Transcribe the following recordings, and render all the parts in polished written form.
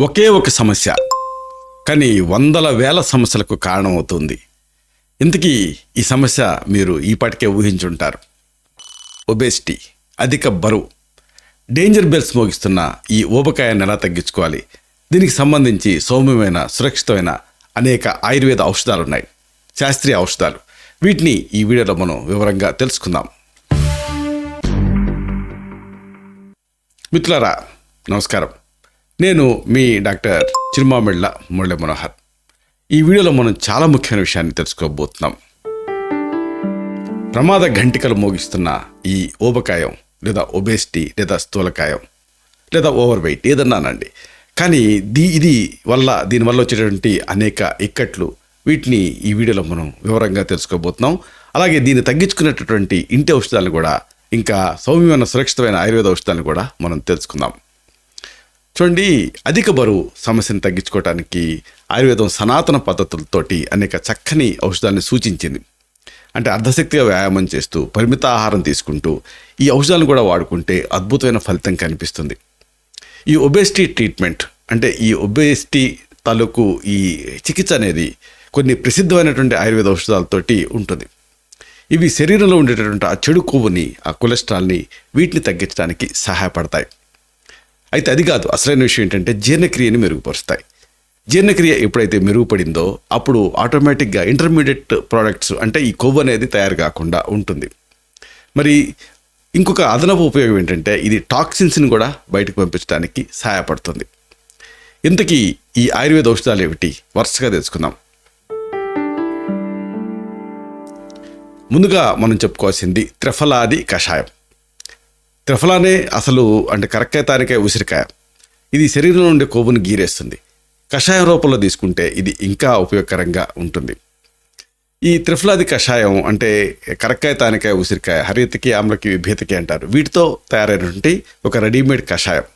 ఒకే ఒక సమస్య కానీ వందల వేల సమస్యలకు కారణమవుతుంది. ఇంతకీ ఈ సమస్య మీరు ఈపాటికే ఊహించుంటారు. ఒబేసిటీ, అధిక బరువు. డేంజర్ బెల్స్ మోగిస్తున్న ఈ ఊబకాయాన్ని ఎలా తగ్గించుకోవాలి? దీనికి సంబంధించి సౌమ్యమైన, సురక్షితమైన అనేక ఆయుర్వేద ఔషధాలున్నాయి, శాస్త్రీయ ఔషధాలు. వీటిని ఈ వీడియోలో మనం వివరంగా తెలుసుకుందాం. మిత్రులారా, నమస్కారం. నేను మీ డాక్టర్ చిరుమామిళ్ళ మురళీ మనోహర్. ఈ వీడియోలో మనం చాలా ముఖ్యమైన విషయాన్ని తెలుసుకోబోతున్నాం. ప్రమాద ఘంటికలు మోగిస్తున్న ఈ ఊబకాయం లేదా ఒబేసిటీ లేదా స్థూలకాయం లేదా ఓవర్ వెయిట్ ఏదన్నానండి. కానీ దీనివల్ల వచ్చేటువంటి అనేక ఇక్కట్లు, వీటిని ఈ వీడియోలో మనం వివరంగా తెలుసుకోబోతున్నాం. అలాగే దీన్ని తగ్గించుకునేటటువంటి ఇంటి ఔషధాలను కూడా, ఇంకా సౌమ్యమైన సురక్షితమైన ఆయుర్వేద ఔషధాలను కూడా మనం తెలుసుకుందాం. చూడండి, అధిక బరువు సమస్యను తగ్గించుకోవడానికి ఆయుర్వేదం సనాతన పద్ధతులతోటి అనేక చక్కని ఔషధాలను సూచించింది. అంటే అర్ధశక్తిగా వ్యాయామం చేస్తూ, పరిమిత ఆహారం తీసుకుంటూ ఈ ఔషధాలను కూడా వాడుకుంటే అద్భుతమైన ఫలితం కనిపిస్తుంది. ఈ ఒబేసిటీ ట్రీట్మెంట్, అంటే ఈ ఒబేసిటీ తాలూకు ఈ చికిత్స అనేది కొన్ని ప్రసిద్ధమైనటువంటి ఆయుర్వేద ఔషధాలతోటి ఉంటుంది. ఇవి శరీరంలో ఉండేటటువంటి ఆ చెడు కొవ్వుని, ఆ కొలెస్ట్రాల్ని, వీటిని తగ్గించడానికి సహాయపడతాయి. అయితే అది కాదు, అసలైన విషయం ఏంటంటే జీర్ణక్రియని మెరుగుపరుస్తాయి. జీర్ణక్రియ ఎప్పుడైతే మెరుగుపడిందో అప్పుడు ఆటోమేటిక్గా ఇంటర్మీడియట్ ప్రోడక్ట్స్, అంటే ఈ కొవ్వు అనేది తయారు కాకుండా ఉంటుంది. మరి ఇంకొక అదనపు ఉపయోగం ఏంటంటే ఇది టాక్సిన్స్ని కూడా బయటకు పంపించడానికి సహాయపడుతుంది. ఇంతకీ ఈ ఆయుర్వేద ఔషధాలు ఏమిటి? వరుసగా తెలుసుకుందాం. ముందుగా మనం చెప్పుకోవాల్సింది త్రిఫలాది కషాయం. త్రిఫలానే అసలు అంటే కరక్కాయ, తానికాయ, ఉసిరికాయ. ఇది శరీరంలో ఉండే కొవ్వును గీరేస్తుంది. కషాయం రూపంలో తీసుకుంటే ఇది ఇంకా ఉపయోగకరంగా ఉంటుంది. ఈ త్రిఫలాది కషాయం అంటే కరక్కాయ, తానికాయ, ఉసిరికాయ, హరియతకి, ఆమ్లకి, విభేతకి అంటారు. వీటితో తయారైనటువంటి ఒక రెడీమేడ్ కషాయం.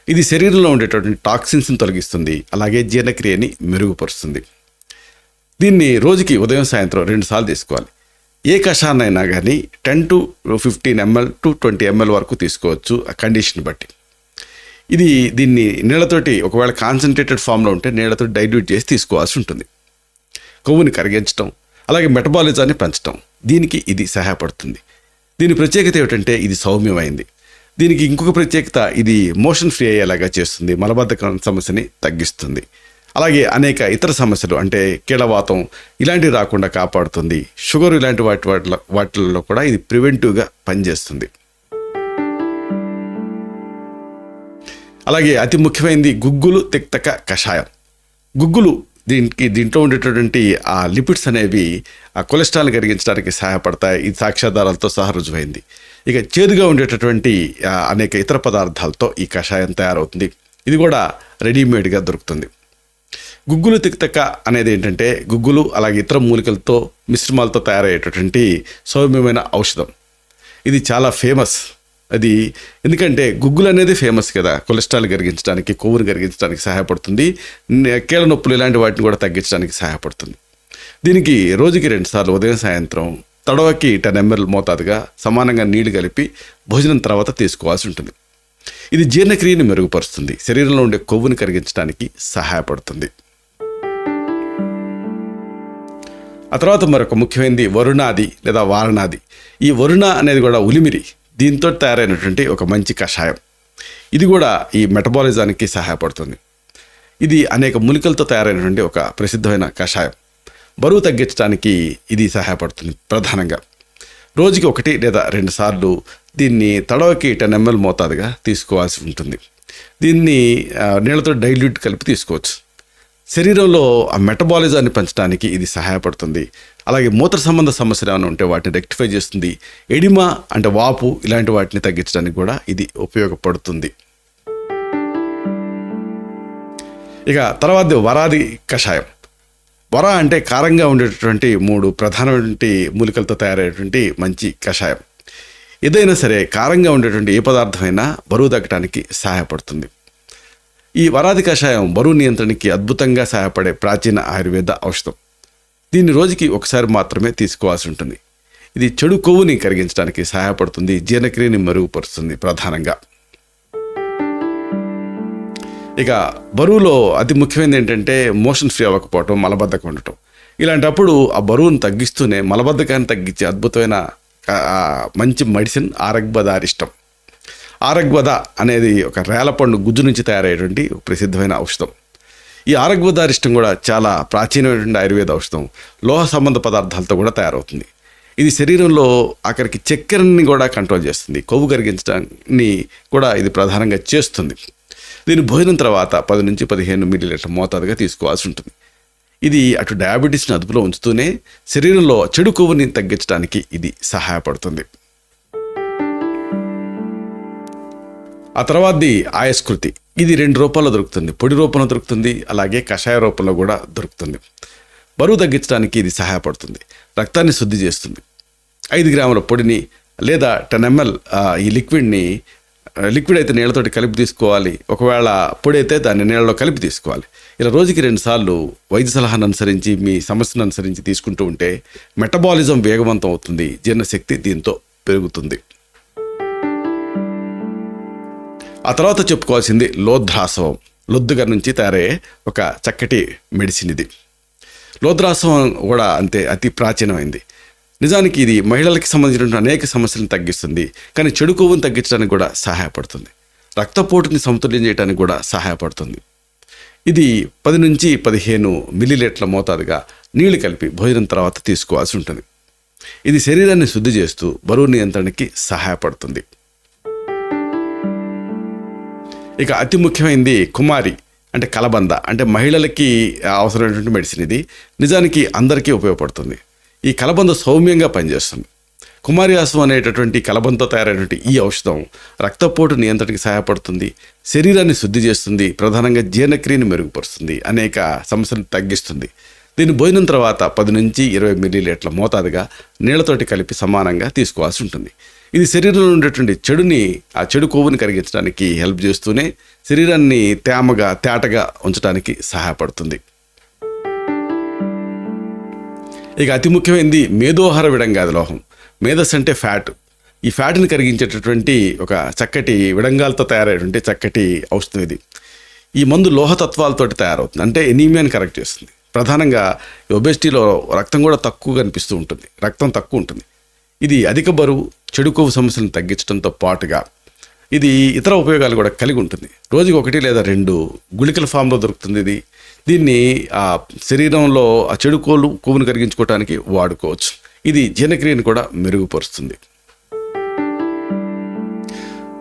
ఇది శరీరంలో ఉండేటటువంటి టాక్సిన్స్ని తొలగిస్తుంది, అలాగే జీర్ణక్రియని మెరుగుపరుస్తుంది. దీన్ని రోజుకి ఉదయం, సాయంత్రం 2 సార్లు తీసుకోవాలి. ఏ కషాయాన్నైనా కానీ 10 to 15 ml to 20 ml వరకు తీసుకోవచ్చు, ఆ కండిషన్ బట్టి. దీన్ని నీళ్లతోటి, ఒకవేళ కాన్సన్ట్రేటెడ్ ఫామ్లో ఉంటే నీళ్లతో డైల్యూట్ చేసి తీసుకోవాల్సి ఉంటుంది. కొవ్వుని కరిగించడం, అలాగే మెటబాలిజాన్ని పెంచడం, దీనికి ఇది సహాయపడుతుంది. దీని ప్రత్యేకత ఏమిటంటే ఇది సౌమ్యమైంది. దీనికి ఇంకొక ప్రత్యేకత, ఇది మోషన్ ఫ్రీ అయ్యేలాగా చేస్తుంది, మలబద్ధకం సమస్యని తగ్గిస్తుంది. అలాగే అనేక ఇతర సమస్యలు, అంటే కీళ్ళవాతం ఇలాంటివి రాకుండా కాపాడుతుంది. షుగర్ ఇలాంటి వాటిల్లో కూడా ఇది ప్రివెంటివ్గా పనిచేస్తుంది. అలాగే అతి ముఖ్యమైనది గుగ్గులు తిక్తక కషాయం. గుగ్గులు దీంట్లో ఉండేటటువంటి ఆ లిపిడ్స్ అనేవి ఆ కొలెస్ట్రాల్ని కరిగించడానికి సహాయపడతాయి. ఇది సాక్ష్యాధారాలతో సహా రుజువైంది. ఇక చేదుగా ఉండేటటువంటి అనేక ఇతర పదార్థాలతో ఈ కషాయం తయారవుతుంది. ఇది కూడా రెడీమేడ్గా దొరుకుతుంది. గుగ్గులు తిక్తక అనేది ఏంటంటే గుగ్గులు అలాగే ఇతర మూలికలతో మిశ్రమాలతో తయారయ్యేటటువంటి సౌమ్యమైన ఔషధం. ఇది చాలా ఫేమస్. అది ఎందుకంటే గుగ్గులు అనేది ఫేమస్ కదా, కొలెస్ట్రాల్ కరిగించడానికి, కొవ్వును కరిగించడానికి సహాయపడుతుంది. కీళ్ళ నొప్పులు ఇలాంటి వాటిని కూడా తగ్గించడానికి సహాయపడుతుంది. దీనికి రోజుకి 2 సార్లు ఉదయం, సాయంత్రం తడవకి 10 ml మోతాదుగా సమానంగా నీళ్లు కలిపి భోజనం తర్వాత తీసుకోవాల్సి ఉంటుంది. ఇది జీర్ణక్రియని మెరుగుపరుస్తుంది, శరీరంలో ఉండే కొవ్వుని కరిగించడానికి సహాయపడుతుంది. ఆ తర్వాత మరొక ముఖ్యమైనది వరుణాది లేదా వారణాది. ఈ వరుణ అనేది కూడా ఉలిమిరి, దీంతో తయారైనటువంటి ఒక మంచి కషాయం. ఇది కూడా ఈ మెటబాలిజానికి సహాయపడుతుంది. ఇది అనేక మూలికలతో తయారైనటువంటి ఒక ప్రసిద్ధమైన కషాయం. బరువు తగ్గించడానికి ఇది సహాయపడుతుంది. ప్రధానంగా రోజుకి 1 లేదా 2 సార్లు దీన్ని తడవకి 10 ml మోతాదుగా తీసుకోవాల్సి ఉంటుంది. దీన్ని నీళ్ళతో డైల్యూట్ కలిపి తీసుకోవచ్చు. శరీరంలో ఆ మెటబాలిజాన్ని పెంచడానికి ఇది సహాయపడుతుంది. అలాగే మూత్ర సంబంధ సమస్యలు ఏమైనా ఉంటే వాటిని రెక్టిఫై చేస్తుంది. ఎడిమా అంటే వాపు ఇలాంటి వాటిని తగ్గించడానికి కూడా ఇది ఉపయోగపడుతుంది. ఇక తర్వాత వరాది కషాయం. వర అంటే కారంగా ఉండేటటువంటి 3 ప్రధానమైన మూలికలతో తయారైనటువంటి మంచి కషాయం. ఏదైనా సరే కారంగా ఉండేటువంటి ఏ పదార్థమైనా బరువు తగ్గడానికి సహాయపడుతుంది. ఈ వరాది కషాయం బరువు నియంత్రణకి అద్భుతంగా సహాయపడే ప్రాచీన ఆయుర్వేద ఔషధం. దీన్ని రోజుకి 1 సారి మాత్రమే తీసుకోవాల్సి ఉంటుంది. ఇది చెడు కొవ్వుని కరిగించడానికి సహాయపడుతుంది, జీర్ణక్రియని మెరుగుపరుస్తుంది ప్రధానంగా. ఇక బరువులో అతి ముఖ్యమైనది ఏంటంటే మోషన్ ఫ్రీ అవ్వకపోవటం, మలబద్ధకం ఉండటం. ఇలాంటప్పుడు ఆ బరువును తగ్గిస్తూనే మలబద్ధకాన్ని తగ్గించే అద్భుతమైన మంచి మెడిసిన్ ఆరగ్బదారిష్టం. ఆరగ్బద అనేది ఒక రేలపండు గుజ్జు నుంచి తయారయ్యేటువంటి ప్రసిద్ధమైన ఔషధం. ఈ ఆరగ్బదారిష్టం కూడా చాలా ప్రాచీనమైనటువంటి ఆయుర్వేద ఔషధం. లోహ సంబంధ పదార్థాలతో కూడా తయారవుతుంది. ఇది శరీరంలో ఆఖరికి చక్కెరని కూడా కంట్రోల్ చేస్తుంది. కొవ్వు కరిగించడాన్ని కూడా ఇది ప్రధానంగా చేస్తుంది. దీని భోజనం తర్వాత 10 నుంచి 15 మిల్లీలీటర్ల మోతాదుగా తీసుకోవాల్సి ఉంటుంది. ఇది అటు డయాబెటీస్ని అదుపులో ఉంచుతూనే శరీరంలో చెడు కొవ్వుని తగ్గించడానికి ఇది సహాయపడుతుంది. ఆ తర్వాతది ఆయస్కృతి. ఇది 2 రూపాల్లో దొరుకుతుంది. పొడి రూపంలో దొరుకుతుంది, అలాగే కషాయ రూపంలో కూడా దొరుకుతుంది. బరువు తగ్గించడానికి ఇది సహాయపడుతుంది. రక్తాన్ని శుద్ధి చేస్తుంది. 5 గ్రాముల పొడిని లేదా 10 ml ఈ లిక్విడ్ అయితే నీళ్ళతోటి కలిపి తీసుకోవాలి. ఒకవేళ పొడి అయితే దాన్ని నీళ్ళలో కలిపి తీసుకోవాలి. ఇలా రోజుకి 2 సార్లు వైద్య సలహాను అనుసరించి మీ సమస్యను అనుసరించి తీసుకుంటూ ఉంటే మెటబాలిజం వేగవంతం అవుతుంది. జీర్ణశక్తి దీంతో పెరుగుతుంది. ఆ తర్వాత చెప్పుకోవాల్సింది లోద్రాసవం. లొద్దుగ నుంచి తయారయ్యే ఒక చక్కటి మెడిసిన్ ఇది. లోద్రాసవం కూడా అంతే అతి ప్రాచీనమైంది. నిజానికి ఇది మహిళలకి సంబంధించిన అనేక సమస్యలను తగ్గిస్తుంది, కానీ చెడు కొవ్వును తగ్గించడానికి కూడా సహాయపడుతుంది. రక్తపోటుని సమతుల్యం చేయడానికి కూడా సహాయపడుతుంది. ఇది 10 నుంచి 15 మిల్లీలీటర్ల మోతాదుగా నీళ్లు కలిపి భోజనం తర్వాత తీసుకోవాల్సి ఉంటుంది. ఇది శరీరాన్ని శుద్ధి చేస్తూ బరువు నియంత్రణకి సహాయపడుతుంది. ఇక అతి ముఖ్యమైనది కుమారి అంటే కలబంద. అంటే మహిళలకి అవసరమైనటువంటి మెడిసిన్ ఇది. నిజానికి అందరికీ ఉపయోగపడుతుంది. ఈ కలబంద సౌమ్యంగా పనిచేస్తుంది. కుమారియాసం అనేటటువంటి కలబందతో తయారైనటువంటి ఈ ఔషధం రక్తపోటు నియంత్రణకి సహాయపడుతుంది, శరీరాన్ని శుద్ధి చేస్తుంది, ప్రధానంగా జీర్ణక్రియను మెరుగుపరుస్తుంది, అనేక సమస్యలను తగ్గిస్తుంది. దీని భోజనం తర్వాత 10 నుంచి 20 మిల్లీలీటర్ల మోతాదుగా నీళ్లతోటి కలిపి సమానంగా తీసుకోవాల్సి ఉంటుంది. ఇది శరీరంలో ఉండేటువంటి ఆ చెడు కొవ్వుని కరిగించడానికి హెల్ప్ చేస్తూనే శరీరాన్ని తేటగా ఉంచడానికి సహాయపడుతుంది. ఇక అతి ముఖ్యమైనది మేధోహార విడంగాది లోహం. మేధస్ అంటే ఫ్యాట్. ఈ ఫ్యాట్ని కరిగించేటటువంటి ఒక చక్కటి విడంగాలతో తయారైనటువంటి చక్కటి ఔషధం ఇది. ఈ మందు లోహతత్వాలతోటి తయారవుతుంది. అంటే ఎనీమియాని కరెక్ట్ చేస్తుంది. ప్రధానంగా ఒబెసిటీలో రక్తం కూడా తక్కువ కనిపిస్తూ ఉంటుంది, రక్తం తక్కువ ఉంటుంది. ఇది అధిక బరువు, చెడు కొవ్వు సమస్యలను తగ్గించడంతో పాటుగా ఇది ఇతర ఉపయోగాలు కూడా కలిగి ఉంటుంది. రోజుకి 1 లేదా 2 గుళికల ఫామ్లో దొరుకుతుంది. దీన్ని శరీరంలో ఆ చెడు కొవ్వును కరిగించుకోవడానికి వాడుకోవచ్చు. ఇది జీర్ణక్రియను కూడా మెరుగుపరుస్తుంది.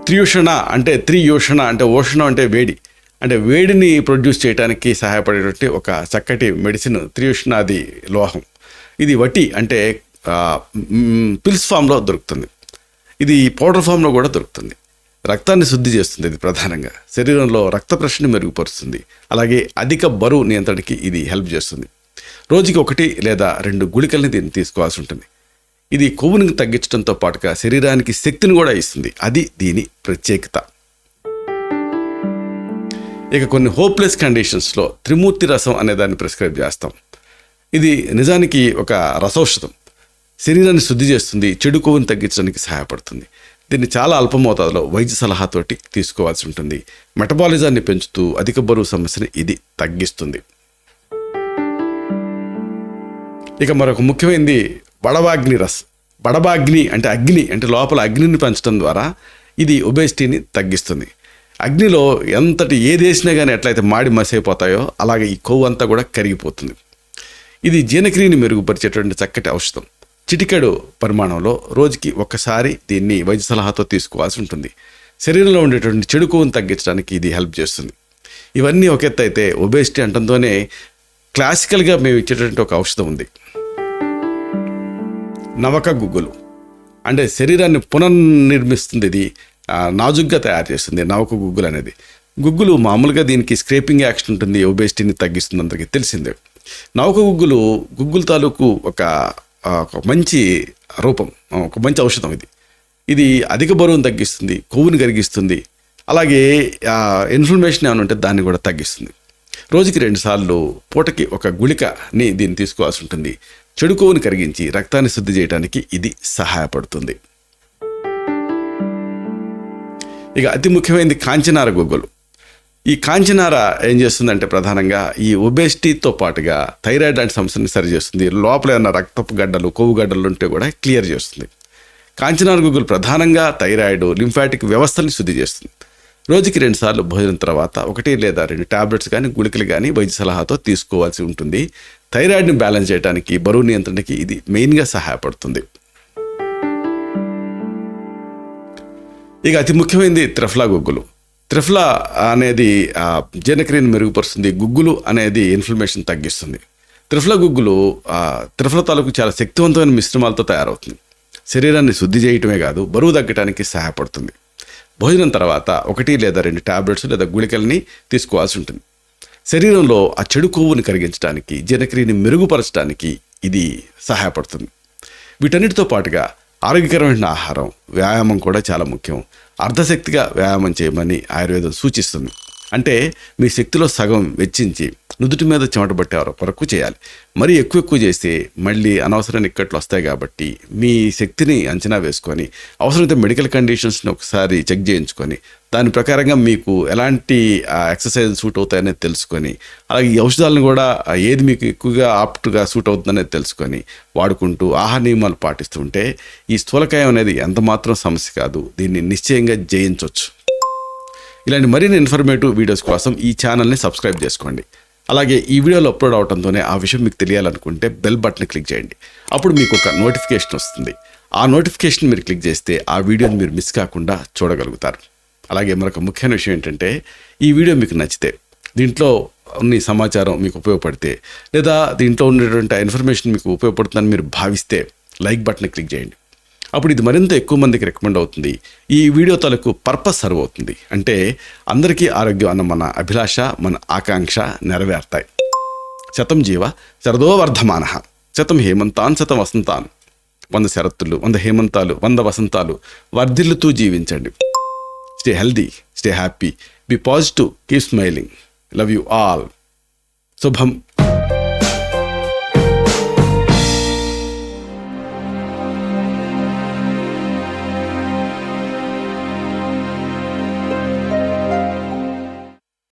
త్రియూషణ అంటే ఓషణం అంటే వేడి, అంటే వేడిని ప్రొడ్యూస్ చేయడానికి సహాయపడేటువంటి ఒక చక్కటి మెడిసిన్ త్రియూషణాది లోహం. ఇది వటి అంటే పిల్స్ ఫామ్లో దొరుకుతుంది. ఇది పౌడర్ ఫామ్లో కూడా దొరుకుతుంది. రక్తాన్ని శుద్ధి చేస్తుంది. ఇది ప్రధానంగా శరీరంలో రక్త ప్రసరణని మెరుగుపరుస్తుంది. అలాగే అధిక బరువు నియంత్రణకి ఇది హెల్ప్ చేస్తుంది. రోజుకి 1 లేదా 2 గుళికల్ని దీన్ని తీసుకోవాల్సి ఉంటుంది. ఇది కొవ్వుని తగ్గించడంతో పాటుగా శరీరానికి శక్తిని కూడా ఇస్తుంది. అది దీని ప్రత్యేకత. ఇక కొన్ని హోప్లెస్ కండిషన్స్లో త్రిమూర్తి రసం అనే దాన్ని ప్రిస్క్రైబ్ చేస్తాం. ఇది నిజానికి ఒక రసౌషధం. శరీరాన్ని శుద్ధి చేస్తుంది, చెడు కొవ్వుని తగ్గించడానికి సహాయపడుతుంది. దీన్ని చాలా అల్ప మోతాదులో వైద్య సలహాతోటి తీసుకోవాల్సి ఉంటుంది. మెటబాలిజాన్ని పెంచుతూ అధిక బరువు సమస్యని ఇది తగ్గిస్తుంది. ఇక మరొక ముఖ్యమైనది బడవాగ్ని రస్. బడబాగ్ని అంటే అగ్ని, అంటే లోపల అగ్నిని పెంచడం ద్వారా ఇది ఒబేసిటీని తగ్గిస్తుంది. అగ్నిలో ఏది వేసినా కానీ ఎట్లయితే మాడి మసైపోతాయో అలాగే ఈ కొవ్వు అంతా కూడా కరిగిపోతుంది. ఇది జీర్ణక్రియని మెరుగుపరిచేటువంటి చక్కటి ఔషధం. చిటికెడు పరిమాణంలో రోజుకి 1 సారి దీన్ని వైద్య సలహాతో తీసుకోవాల్సి ఉంటుంది. శరీరంలో ఉండేటువంటి చెడు కొవ్వును తగ్గించడానికి ఇది హెల్ప్ చేస్తుంది. ఇవన్నీ ఒక ఎత్తు అయితే ఒబేసిటీ అంటంతోనే క్లాసికల్గా మేము ఇచ్చేటువంటి ఒక ఔషధం ఉంది. నవక గుగ్గులు అంటే శరీరాన్ని పునర్నిర్మిస్తుంది. ఇది నాజుగ్గా తయారు చేస్తుంది నవక గుగ్గులు అనేది. గుగ్గులు మామూలుగా దీనికి స్క్రేపింగ్ యాక్షన్ ఉంటుంది, ఒబేసిటీని తగ్గిస్తుంది, అందరికీ తెలిసిందే. నవక గుగ్గుల తాలూకు ఒక మంచి రూపం, ఒక మంచి ఔషధం ఇది. ఇది అధిక బరువును తగ్గిస్తుంది, కొవ్వుని కరిగిస్తుంది, అలాగే ఇన్ఫ్లమేషన్ ఏమైనా ఉంటే దాన్ని కూడా తగ్గిస్తుంది. రోజుకి 2 సార్లు పూటకి 1 గుళికని దీన్ని తీసుకోవాల్సి ఉంటుంది. చెడు కొవ్వుని కరిగించి రక్తాన్ని శుద్ధి చేయడానికి ఇది సహాయపడుతుంది. ఇక అతి ముఖ్యమైనది కాంచనార గుగ్గులు. ఈ కాంచనార ఏం చేస్తుందంటే ప్రధానంగా ఈ ఒబేసిటీతో పాటుగా థైరాయిడ్ లాంటి సమస్యని సరి చేస్తుంది. లోపల ఏమైనా రక్తపు గడ్డలు, కొవ్వు గడ్డలు ఉంటే కూడా క్లియర్ చేస్తుంది. కాంచనార గుగ్గులు ప్రధానంగా థైరాయిడ్, లింఫాటిక్ వ్యవస్థల్ని శుద్ధి చేస్తుంది. రోజుకి 2 సార్లు భోజనం తర్వాత 1 లేదా 2 టాబ్లెట్స్ కానీ గుళికలు కానీ వైద్య సలహాతో తీసుకోవాల్సి ఉంటుంది. థైరాయిడ్ని బ్యాలెన్స్ చేయడానికి, బరువు నియంత్రణకి ఇది మెయిన్గా సహాయపడుతుంది. ఇక అతి ముఖ్యమైనది త్రిఫలా గుగ్గులు. త్రిఫలా అనేది జీర్ణక్రియను మెరుగుపరుస్తుంది. గుగ్గులు అనేది ఇన్ఫ్లమేషన్ తగ్గిస్తుంది. త్రిఫలా గుగ్గులు త్రిఫలా తాలూకు చాలా శక్తివంతమైన మిశ్రమాలతో తయారవుతుంది. శరీరాన్ని శుద్ధి చేయటమే కాదు, బరువు తగ్గడానికి సహాయపడుతుంది. భోజనం తర్వాత 1 లేదా 2 టాబ్లెట్స్ లేదా గుళికల్ని తీసుకోవాల్సి ఉంటుంది. శరీరంలో ఆ చెడు కొవ్వుని కరిగించడానికి, జీర్ణక్రియని మెరుగుపరచడానికి ఇది సహాయపడుతుంది. వీటన్నిటితో పాటుగా ఆరోగ్యకరమైన ఆహారం, వ్యాయామం కూడా చాలా ముఖ్యం. అర్ధశక్తిగా వ్యాయామం చేయమని ఆయుర్వేదం సూచిస్తుంది. అంటే మీ శక్తిలో సగం వెచ్చించి నుదుటి మీద చెమట పట్టే వరకు చేయాలి. మరి ఎక్కువ చేస్తే మళ్ళీ అనవసరమైన ఇక్కట్లు వస్తాయి. కాబట్టి మీ శక్తిని అంచనా వేసుకొని అవసరమైతే మెడికల్ కండిషన్స్ని ఒకసారి చెక్ చేయించుకొని దాని ప్రకారంగా మీకు ఎలాంటి ఎక్సర్సైజ్ సూట్ అవుతాయనేది తెలుసుకొని, అలాగే ఈ ఔషధాలను కూడా ఏది మీకు ఎక్కువగా ఆప్ట్గా సూట్ అవుతుందనేది తెలుసుకొని వాడుకుంటూ ఆహార నియమాలు పాటిస్తుంటే ఈ స్థూలకాయం అనేది ఎంత మాత్రం సమస్య కాదు. దీన్ని నిశ్చయంగా జయించవచ్చు. ఇలాంటి మరిన్ని ఇన్ఫర్మేటివ్ వీడియోస్ కోసం ఈ ఛానల్ని సబ్స్క్రైబ్ చేసుకోండి. అలాగే ఈ వీడియోలో అప్లోడ్ అవడంతోనే ఆ విషయం మీకు తెలియాలనుకుంటే బెల్ బటన్ క్లిక్ చేయండి. అప్పుడు మీకు ఒక నోటిఫికేషన్ వస్తుంది. ఆ నోటిఫికేషన్ మీరు క్లిక్ చేస్తే ఆ వీడియోని మీరు మిస్ కాకుండా చూడగలుగుతారు. అలాగే మరొక ముఖ్యమైన విషయం ఏంటంటే, ఈ వీడియో మీకు నచ్చితే, దీంట్లో ఉన్న సమాచారం మీకు ఉపయోగపడితే, లేదా దీంట్లో ఉన్నటువంటి ఇన్ఫర్మేషన్ మీకు ఉపయోగపడుతుందని మీరు భావిస్తే లైక్ బటన్ క్లిక్ చేయండి. అప్పుడు ఇది మరింత ఎక్కువ మందికి రికమెండ్ అవుతుంది. ఈ వీడియో తాలూకు పర్పస్ సర్వ్ అవుతుంది. అంటే అందరికీ ఆరోగ్యం అన్న మన అభిలాష, మన ఆకాంక్ష నెరవేరుతాయి. శతం జీవ శరదో వర్ధమానః, శతం హేమంతాన్ శతం వసంతాన్. 100 శరత్తులు, 100 హేమంతాలు, 100 వసంతాలు వర్ధిల్లుతూ జీవించండి. Stay healthy, stay happy, be positive, keep smiling. Love you all. శుభం.